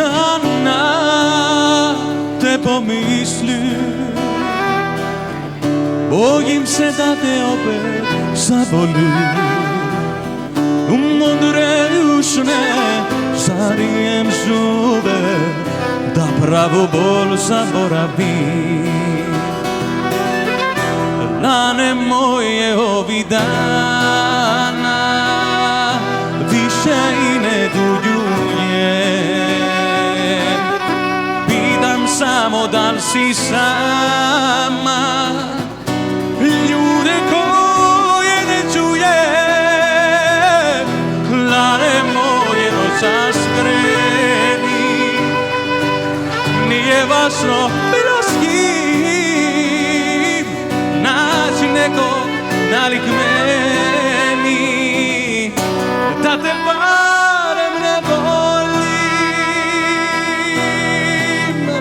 Kana te pomyślisz, bogim se da te opet zaboli. Mądrejesz ne zarijem żube, da prawo bol zaborawi. Lane moje ovidana, više ne duljujem. Pitam samo da li si sama, ljude koje ne čujem. Lane moje noćas skreni, nije važno bilo s kim, naći nekog nalik meni, da te barem ne volim.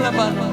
La palma.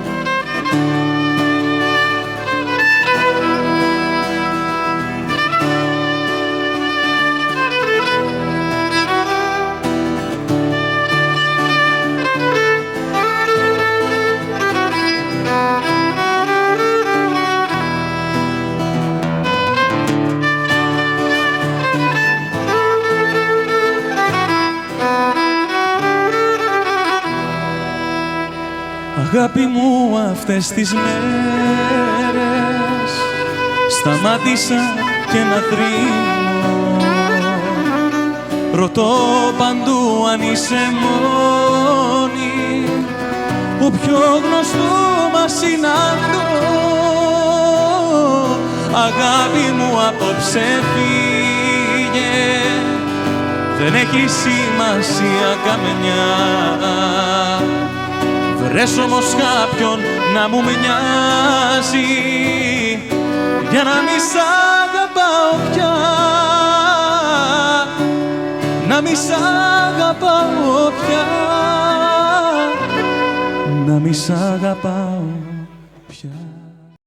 Αγάπη μου, αυτές τις μέρες σταμάτησα και να τρίνω. Ρωτώ παντού αν είσαι μόνη, όποιο γνωστό μας συναντώ. Αγάπη μου, απόψε φύγε, δεν έχει σημασία καμιά. Βρες όμως κάποιον να μου μοιάζει, για να μη σ' αγαπάω πια, να μη σ' αγαπάω πια, να μη σ' αγαπάω πια.